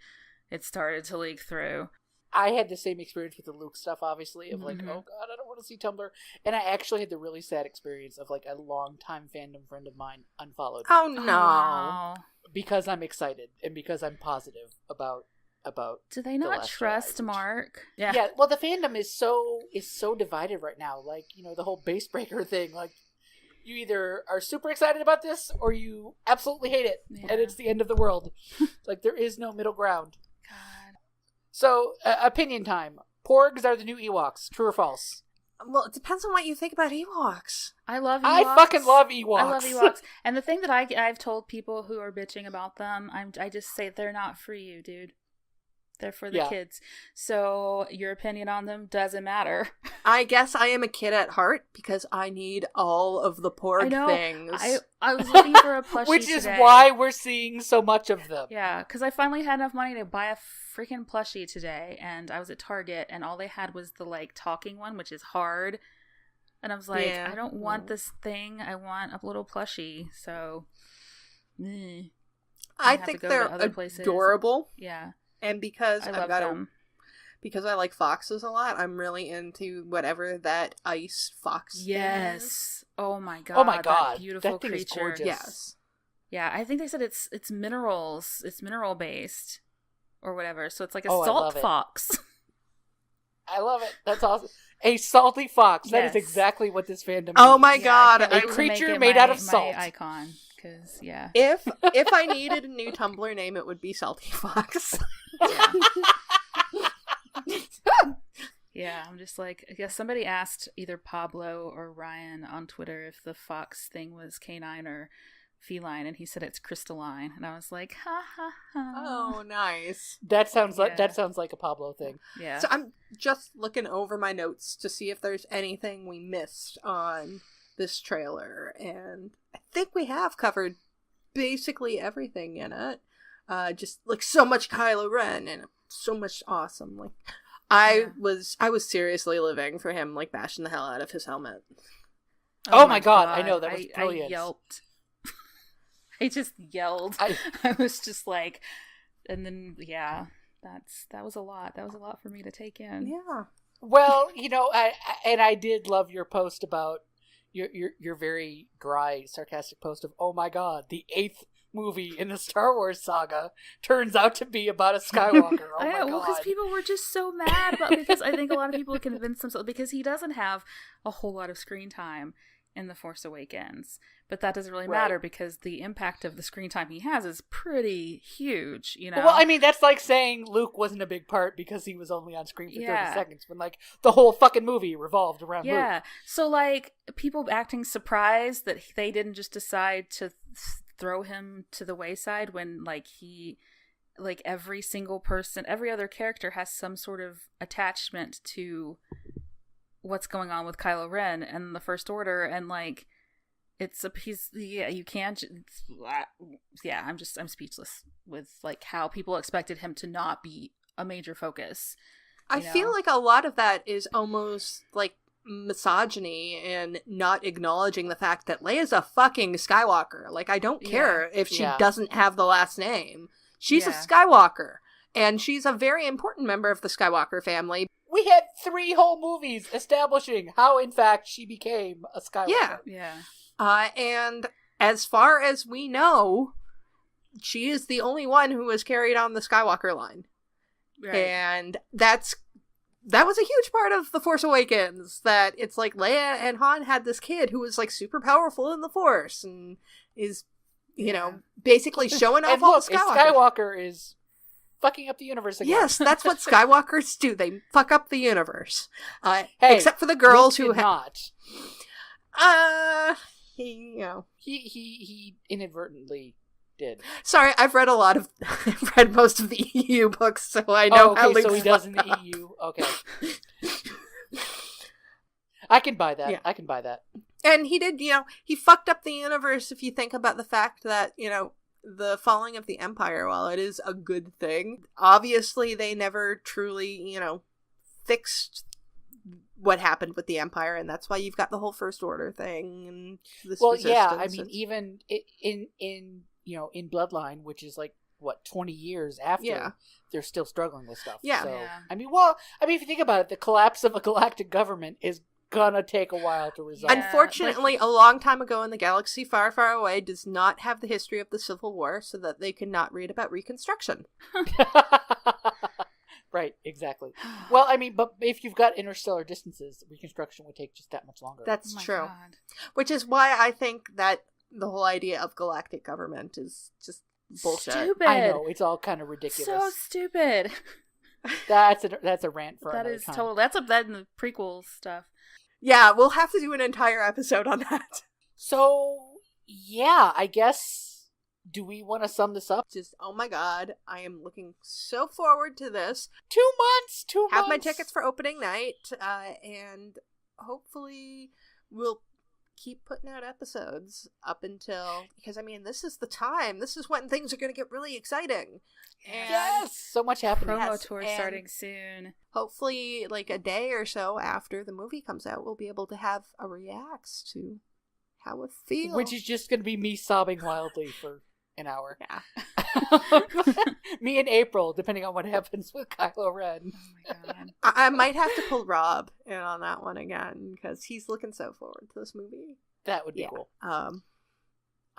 it started to leak through. I had the same experience with the Luke stuff, obviously, of like, Mhm. oh god, I don't want to see Tumblr. And I actually had the really sad experience of like a longtime fandom friend of mine unfollowed me Oh no. Wow. because I'm excited and because I'm positive about Do they The not Last trust Jedi. Mark? yeah. Well, the fandom is so divided right now. Like, the whole base breaker thing. Like, you either are super excited about this or you absolutely hate it, Yeah. and it's the end of the world. Like, there is no middle ground. God. So, opinion time. Porgs are the new Ewoks. True or false? Well, it depends on what you think about Ewoks. I love Ewoks. I fucking love Ewoks. I love Ewoks. And the thing that I've told people who are bitching about them, I just say they're not for you, dude. They're for the Yeah. kids. So your opinion on them doesn't matter. I guess I am a kid at heart because I need all of the Porg I know. things. I was looking for a plushie Which is today. why we're seeing so much of them. Yeah, because I finally had enough money to buy a freaking plushie today, and I was at Target, and all they had was the talking one, which is hard. And I was like, Yeah. I don't want this thing. I want a little plushie. So, I have to think go to they're other places. adorable, yeah, and because I I've love got them. because I like foxes a lot, I'm really into whatever that ice fox thing is. Yes. Oh my god. Oh my God, That beautiful that thing is creature. gorgeous. Yes. Yeah, I think they said it's minerals. It's mineral based or whatever. So it's like a Oh, I salt love it. fox. I love it. That's awesome. A salty fox. That is Yes. exactly what this fandom Oh means. my god! can't I wait to creature make it made out of salt. My icon, because If I needed a new Tumblr name, it would be Salty Fox. yeah. I'm just like, I guess somebody asked either Pablo or Ryan on Twitter if the fox thing was canine or feline, and he said it's crystalline, and I was like, ha ha ha. Oh, nice. That sounds like Yeah. a Pablo thing. Yeah. So I'm just looking over my notes to see if there's anything we missed on this trailer, and I think we have covered basically everything in it. Just like so much Kylo Ren and so much awesome. Like I was seriously living for him, like bashing the hell out of his helmet. Oh my God, I know, that was brilliant. I yelped. I just yelled. I was just like, and then that was a lot. That was a lot for me to take in. Yeah. Well, I did love your post about your very dry, sarcastic post of, oh my God, the 8th movie in the Star Wars saga turns out to be about a Skywalker. Oh I my know, God. well, because people were just so mad about because I think a lot of people convinced themselves because he doesn't have a whole lot of screen time in The Force Awakens, but that doesn't really matter because the impact of the screen time he has is pretty huge, Well, I mean, that's like saying Luke wasn't a big part because he was only on screen for 30 seconds when, like, the whole fucking movie revolved around Luke. Yeah, so, like, people acting surprised that they didn't just decide to throw him to the wayside when, like, every single person, every other character has some sort of attachment to what's going on with Kylo Ren and the First Order, and like I'm speechless with like how people expected him to not be a major focus. I feel like a lot of that is almost like misogyny and not acknowledging the fact that Leia's a fucking Skywalker. Like, I don't care if she doesn't have the last name. She's a Skywalker, and she's a very important member of the Skywalker family. We had 3 whole movies establishing how, in fact, she became a Skywalker. Yeah. And as far as we know, she is the only one who has carried on the Skywalker line. Right. And that was a huge part of The Force Awakens, that it's like Leia and Han had this kid who was like super powerful in the Force and is, basically showing off And all look, the Skywalker. Skywalker is fucking up the universe again. Yes, that's what Skywalkers do. They fuck up the universe. Hey, except for the girls Luke who did not. He He inadvertently did. Sorry, I've read I've read most of the EU books, so I know how Luke's so he does in the EU. Okay. I can buy that. Yeah. I can buy that. And he did, he fucked up the universe if you think about the fact that, the falling of the Empire, while it is a good thing, obviously they never truly, fixed what happened with the Empire, and that's why you've got the whole First Order thing and this resistance. Yeah, I mean, even in Bloodline, which is like, what, 20 years after, they're still struggling with stuff. Yeah. So, I mean, if you think about it, the collapse of a galactic government is gonna take a while to resolve. Unfortunately, a long time ago in the galaxy far, far away does not have the history of the Civil War, so that they could not read about Reconstruction. Right, exactly. Well, I mean, but if you've got interstellar distances, Reconstruction would take just that much longer. That's true. God. Which is why I think that the whole idea of galactic government is just bullshit. Stupid. I know, it's all kind of ridiculous. So stupid. That's a rant for That another is time. total. That's that in the prequel stuff. Yeah, we'll have to do an entire episode on that. So, yeah, I guess, do we want to sum this up? Just, oh my god, I am looking so forward to this. 2 months! 2 months! Have my tickets for opening night, and hopefully we'll keep putting out episodes up until, because I mean, this is the time. This is when things are going to get really exciting. And Yes! So much happening. Promo Yes, tour and starting soon. hopefully, like a day or so after the movie comes out, we'll be able to have a reacts to how it feels. Which is just going to be me sobbing wildly for an hour. Yeah. Me and April, depending on what happens with Kylo Ren. Oh my god. I might have to pull Rob in on that one again, because he's looking so forward to this movie. That would be cool.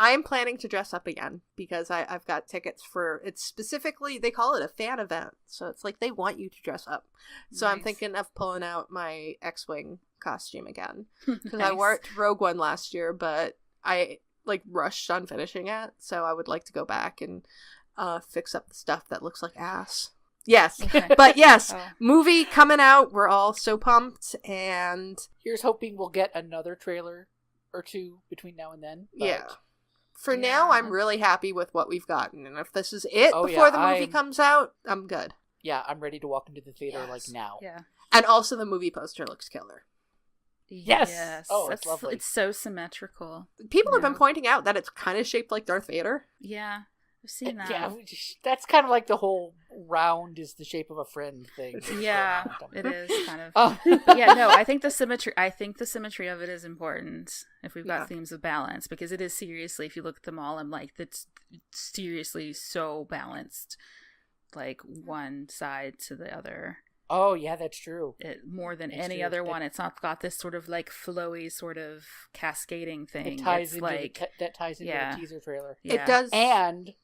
I'm planning to dress up again because I've got tickets for, it's specifically, they call it a fan event. So it's like they want you to dress up. So I'm Nice. thinking of pulling out my X-Wing costume again. Because I Nice. wore it to Rogue One last year, but I like rushed on finishing it. So I would like to go back and fix up the stuff that looks like ass. Yes. Okay. But yes, Oh. movie coming out. We're all so pumped. And Here's hoping we'll get another trailer or two between now and then. But yeah. For now, Yeah. I'm really happy with what we've gotten. And if this is it Oh, before yeah, the movie I'm- comes out, I'm good. yeah, I'm ready to walk into the theater like Yes. now. Yeah. And also the movie poster looks killer. Yes. Oh, it's That's lovely. It's so symmetrical. People have been Yeah. pointing out that it's kind of shaped like Darth Vader. Yeah. I've seen that. Yeah, that's kind of like the whole round is the shape of a friend thing. Yeah, it is kind of. Oh. But yeah, no, I think the symmetry of it is important if we've got Yeah. themes of balance, because it is seriously, if you look at them all, I'm like, that's seriously so balanced, like one side to the other. Oh, yeah, that's true. It more than It's any true. other one. It's not got this sort of like flowy sort of cascading thing. It ties it's into like that ties into yeah. the teaser trailer. yeah. It does. And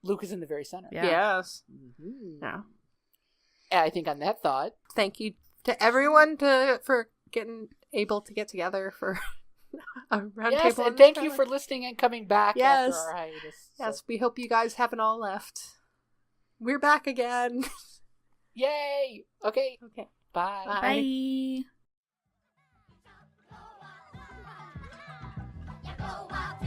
Luke is in the very center. Yeah. Yes. Mhm. Yeah. And I think on that thought, Thank you to everyone for getting able to get together for a round yes, table. and thank you for listening and coming back Yes. after our hiatus. So- Yes, we hope you guys haven't all left. We're back again. Yay! Okay, Okay. bye. Bye. Bye. You go out